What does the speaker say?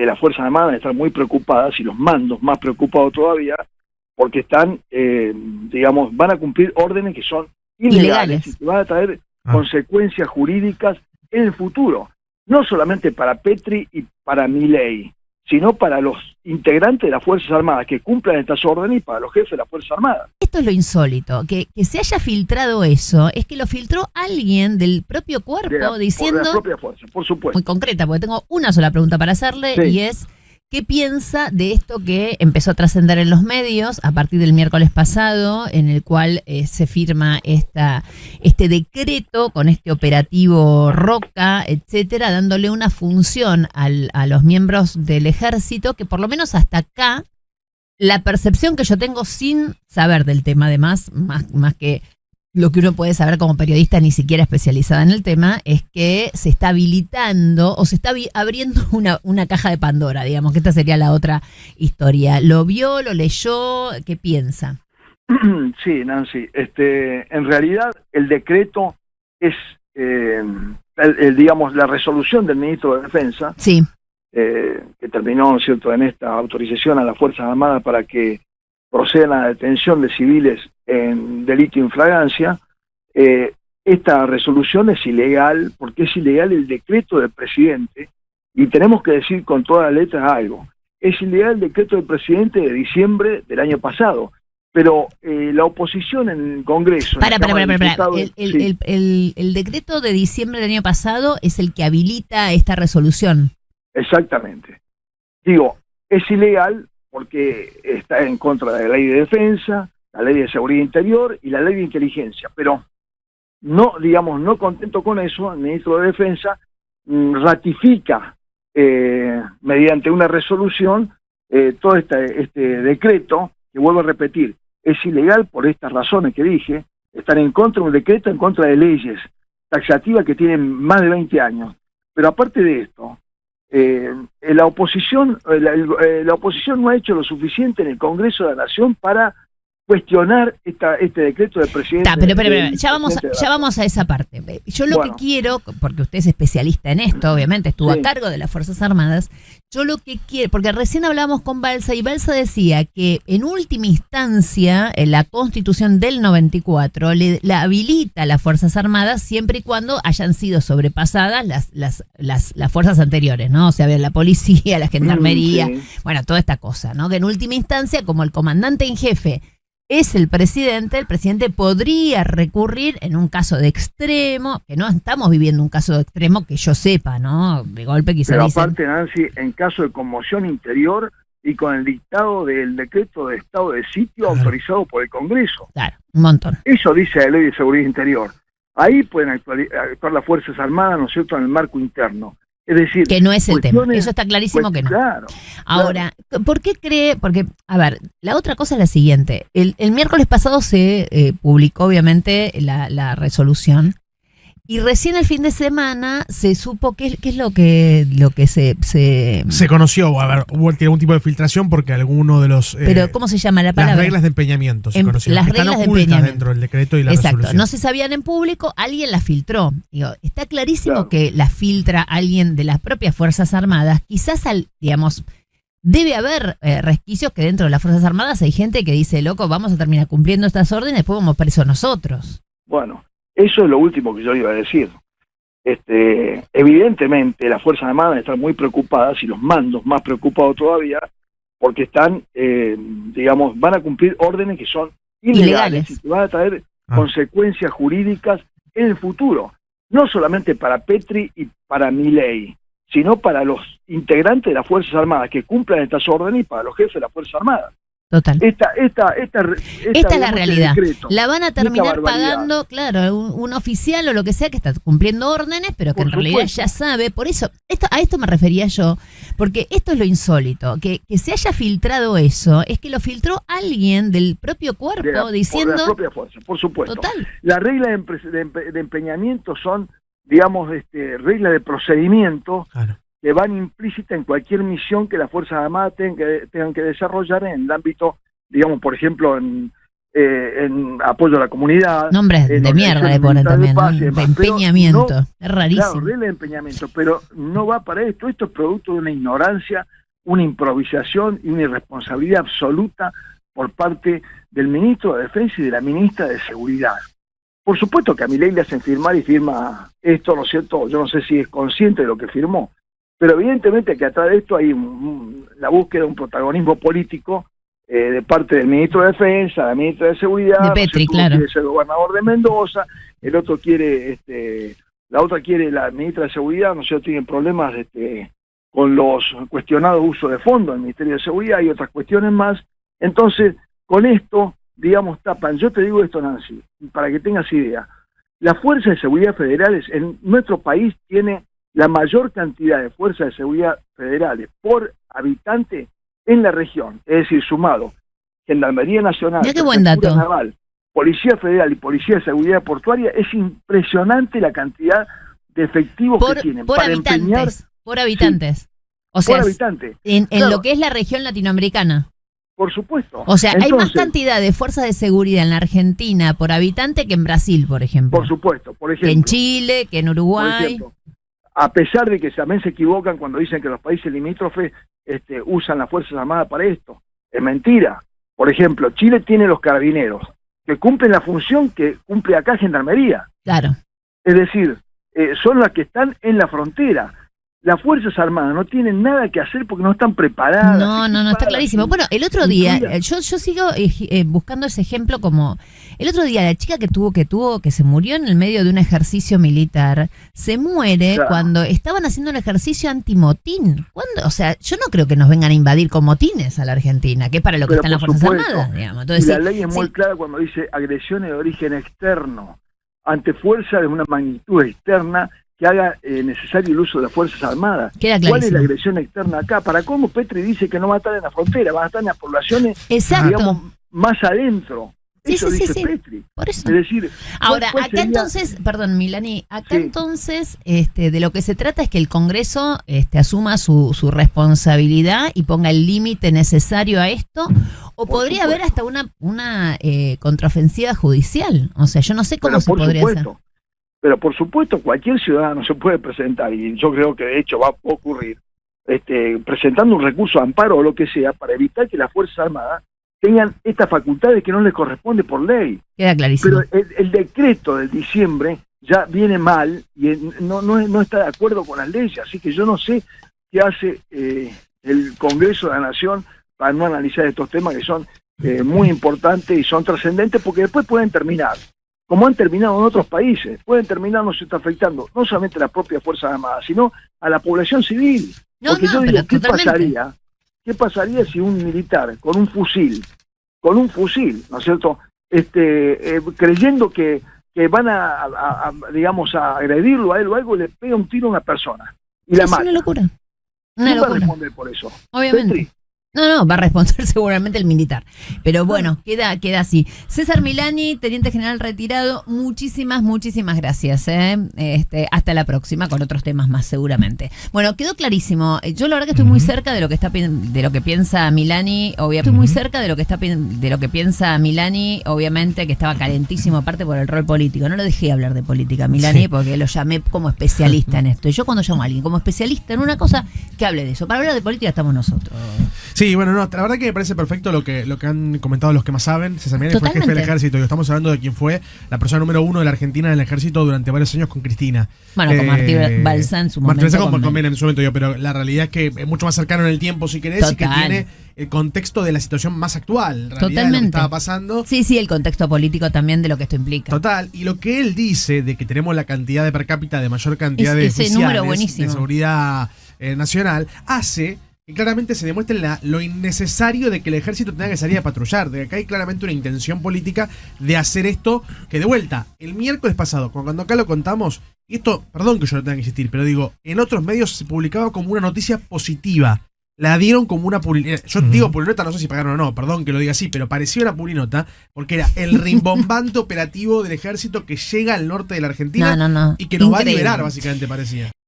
las Fuerzas Armadas están muy preocupadas, y los mandos más preocupados todavía, porque están, digamos, van a cumplir órdenes que son ilegales y que van a traer consecuencias jurídicas en el futuro, no solamente para Petri y para Milei, sino para los integrantes de las Fuerzas Armadas que cumplan estas órdenes y para los jefes de las Fuerzas Armadas. Esto es lo insólito, que se haya filtrado eso, es que lo filtró alguien del propio cuerpo diciendo... De la propia fuerza, por supuesto. Muy concreta, porque tengo una sola pregunta para hacerle, sí. Y es... ¿Qué piensa de esto que empezó a trascender en los medios a partir del miércoles pasado, en el cual se firma este decreto con este operativo Roca, etcétera, dándole una función a los miembros del ejército que por lo menos hasta acá, la percepción que yo tengo sin saber del tema, además, más que lo que uno puede saber como periodista ni siquiera especializada en el tema, es que se está habilitando o se está abriendo una caja de Pandora, digamos, que esta sería la otra historia. ¿Lo vio, lo leyó? ¿Qué piensa? Sí, Nancy. En realidad, el decreto es, digamos, la resolución del ministro de Defensa, sí. Que terminó, ¿no es cierto?, en esta autorización a las Fuerzas Armadas para que procedan a la detención de civiles en delito in flagrancia. Esta resolución es ilegal porque es ilegal el decreto del presidente, y tenemos que decir con todas las letras algo. Es ilegal el decreto del presidente de diciembre del año pasado, pero la oposición en el Congreso... El decreto de diciembre del año pasado es el que habilita esta resolución. Exactamente. Digo, es ilegal porque está en contra de la ley de defensa, la ley de seguridad interior y la ley de inteligencia, pero no, digamos, no contento con eso, el ministro de Defensa ratifica mediante una resolución todo este decreto, que vuelvo a repetir, es ilegal por estas razones que dije, están en contra de un decreto en contra de leyes taxativas que tienen más de 20 años. Pero aparte de esto, la oposición no ha hecho lo suficiente en el Congreso de la Nación para cuestionar este decreto del presidente. Pero ya vamos a esa parte. Yo lo que quiero, porque usted es especialista en esto, obviamente estuvo a cargo de las Fuerzas Armadas, yo lo que quiero, porque recién hablábamos con Balsa y Balsa decía que en última instancia en la Constitución del 94 la habilita a las Fuerzas Armadas siempre y cuando hayan sido sobrepasadas las fuerzas anteriores, ¿no? O sea, la policía, la gendarmería, bueno, toda esta cosa, ¿no? Que en última instancia, como el comandante en jefe es el presidente podría recurrir en un caso de extremo, que no estamos viviendo un caso de extremo que yo sepa, ¿no? De golpe quizás. Pero aparte, Nancy, en caso de conmoción interior y con el dictado del decreto de estado de sitio autorizado por el Congreso. Claro, un montón. Eso dice la ley de seguridad interior. Ahí pueden actuar las Fuerzas Armadas, ¿no es cierto?, en el marco interno. Es decir, que no es el tema, eso está clarísimo que no. Claro. Ahora, ¿por qué cree? Porque, a ver, la otra cosa es la siguiente. El miércoles pasado se publicó, obviamente, la resolución, y recién el fin de semana se supo qué es lo que se conoció. A ver, hubo algún tipo de filtración porque alguno de los... Pero, ¿cómo se llama la palabra? Las reglas de empeñamiento se conocieron. Las reglas de empeñamiento dentro del decreto y la resolución. Exacto, no se sabían en público, alguien las filtró. Digo, está clarísimo que las filtra alguien de las propias Fuerzas Armadas. Quizás, digamos, debe haber resquicios que dentro de las Fuerzas Armadas hay gente que dice, loco, vamos a terminar cumpliendo estas órdenes, después vamos presos nosotros. Bueno, eso es lo último que yo iba a decir. Evidentemente las Fuerzas Armadas están muy preocupadas, y los mandos más preocupados todavía, porque están, digamos, van a cumplir órdenes que son ilegales y que van a traer consecuencias jurídicas en el futuro, no solamente para Petri y para Milei, sino para los integrantes de las Fuerzas Armadas que cumplan estas órdenes y para los jefes de las Fuerzas Armadas. Total. Esta es la realidad. La van a terminar pagando, claro, un oficial o lo que sea que está cumpliendo órdenes, pero que en realidad ya sabe. Por eso, a esto me refería yo, porque esto es lo insólito, que se haya filtrado eso, es que lo filtró alguien del propio cuerpo diciendo... Por la propia fuerza, por supuesto. Total. Las reglas de empeñamiento son, digamos, reglas de procedimiento, que van implícitas en cualquier misión que las Fuerzas Armadas tengan que desarrollar en el ámbito, digamos, por ejemplo, en en apoyo a la comunidad. Nombres de mierda le ponen también, ¿no? De empeñamiento. No, es rarísimo. Claro, de empeñamiento, pero no va para esto. Esto es producto de una ignorancia, una improvisación y una irresponsabilidad absoluta por parte del ministro de Defensa y de la ministra de Seguridad. Por supuesto que a Milei le hacen firmar y firma esto, ¿no es cierto? Yo no sé si es consciente de lo que firmó, pero evidentemente que atrás de esto hay la búsqueda de un protagonismo político de parte del ministro de Defensa, la ministra de Seguridad, de Petri, no sé, claro. quiere ser gobernador de Mendoza, el otro quiere, la otra quiere la ministra de Seguridad, no sé, tienen problemas con los cuestionados usos de fondos del Ministerio de Seguridad y otras cuestiones más. Entonces, con esto, digamos, tapan. Yo te digo esto, Nancy, para que tengas idea. Las fuerzas de seguridad federales en nuestro país tiene la mayor cantidad de fuerzas de seguridad federales por habitante en la región, es decir, sumado Gendarmería Nacional, qué buen dato. Naval, Policía Federal y Policía de Seguridad Portuaria, es impresionante la cantidad de efectivos que tienen por para habitantes, empeñar. por habitantes. Sí, o sea, por habitante. En Claro, lo que es la región latinoamericana. por supuesto. O sea, Entonces, hay más cantidad de fuerzas de seguridad en la Argentina por habitante que en Brasil, por ejemplo. Por supuesto, por ejemplo. Que en Chile, que en Por Uruguay. ejemplo, a pesar de que también se equivocan cuando dicen que los países limítrofes usan las Fuerzas Armadas para esto. Es mentira. Por ejemplo, Chile tiene los carabineros, que cumplen la función que cumple acá Gendarmería. Claro. Es decir, son las que están en la frontera. Las Fuerzas Armadas no tienen nada que hacer porque no están preparadas. No, está clarísimo. Bueno, el otro día, yo sigo buscando ese ejemplo como... El otro día, la chica que se murió en el medio de un ejercicio militar, se muere Claro. cuando estaban haciendo un ejercicio antimotín. ¿Cuándo? O sea, yo no creo que nos vengan a invadir con motines a la Argentina, que es para lo que Pero están las por Fuerzas supuesto. Armadas, digamos. Entonces, Y la sí, ley es muy clara cuando dice agresiones de origen externo, ante fuerza de una magnitud externa que haga necesario el uso de las Fuerzas Armadas. Queda ¿Cuál es la clarísimo. agresión externa acá? ¿Para cómo Petri dice que no va a estar en la frontera? Va a estar en las poblaciones, Exacto. digamos, más adentro. Sí, Eso sí, dice sí. Petri. Por eso. Es decir, Ahora, ¿cuál acá sería? entonces, perdón, Milani, acá Sí. entonces de lo que se trata es que el Congreso asuma su responsabilidad y ponga el límite necesario a esto, o Por podría supuesto. haber hasta una contraofensiva judicial. O sea, yo no sé cómo Pero se por podría supuesto, hacer. pero por supuesto cualquier ciudadano se puede presentar, y yo creo que de hecho va a ocurrir, presentando un recurso de amparo o lo que sea, para evitar que las Fuerzas Armadas tengan estas facultades que no les corresponde por ley. Queda clarísimo. Pero el decreto del diciembre ya viene mal y no está de acuerdo con las leyes, así que yo no sé qué hace el Congreso de la Nación para no analizar estos temas que son muy importantes y son trascendentes, porque después pueden terminar, como han terminado en otros países, pueden terminar, nos está afectando no solamente a las propias Fuerzas Armadas, sino a la población civil. No, Porque yo pero digo, totalmente. ¿qué pasaría si un militar con un fusil, ¿no es cierto?, creyendo que van a, digamos, a agredirlo a él o algo, le pega un tiro a una persona y la Es mata? una locura. Una ¿Quién va a locura. responder por eso? Obviamente. Petri. No, va a responder seguramente el militar. Pero bueno, queda así. César Milani, teniente general retirado, muchísimas gracias. Hasta la próxima con otros temas más seguramente. Bueno, quedó clarísimo. Yo la verdad que estoy muy cerca de lo que piensa Milani, obviamente. Estoy muy cerca de lo que piensa Milani, obviamente, que estaba calentísimo aparte por el rol político. No lo dejé hablar de política, Milani, Sí. porque lo llamé como especialista en esto. Y yo cuando llamo a alguien como especialista en una cosa, que hable de eso. Para hablar de política estamos nosotros. Sí, bueno, no, la verdad que me parece perfecto lo que han comentado los que más saben. César Milani fue jefe del Totalmente. ejército y estamos hablando de quién fue la persona número 1 de la Argentina en el ejército durante varios años con Cristina. Bueno, con Martín Balsá en su momento. Martín Balsá con Menem en su momento, pero la realidad es que es mucho más cercano en el tiempo, si querés, y que Total. tiene el contexto de la situación más actual, en realidad, de lo que Totalmente. estaba pasando. Sí, el contexto político también de lo que esto implica. Total, y lo que él dice de que tenemos la cantidad de per cápita de mayor cantidad de Ese oficiales número buenísimo. de seguridad nacional hace que claramente se demuestre lo innecesario de que el ejército tenga que salir a patrullar, de que acá hay claramente una intención política de hacer esto, que de vuelta, el miércoles pasado, cuando acá lo contamos, y esto, perdón que yo no tenga que insistir, pero digo, en otros medios se publicaba como una noticia positiva. La dieron como una pulinota. Yo digo pulinota, no sé si pagaron o no, perdón que lo diga así, pero parecía una pulinota, porque era el rimbombante operativo del ejército que llega al norte de la Argentina No. y que nos va a Increíble. liberar, básicamente, parecía.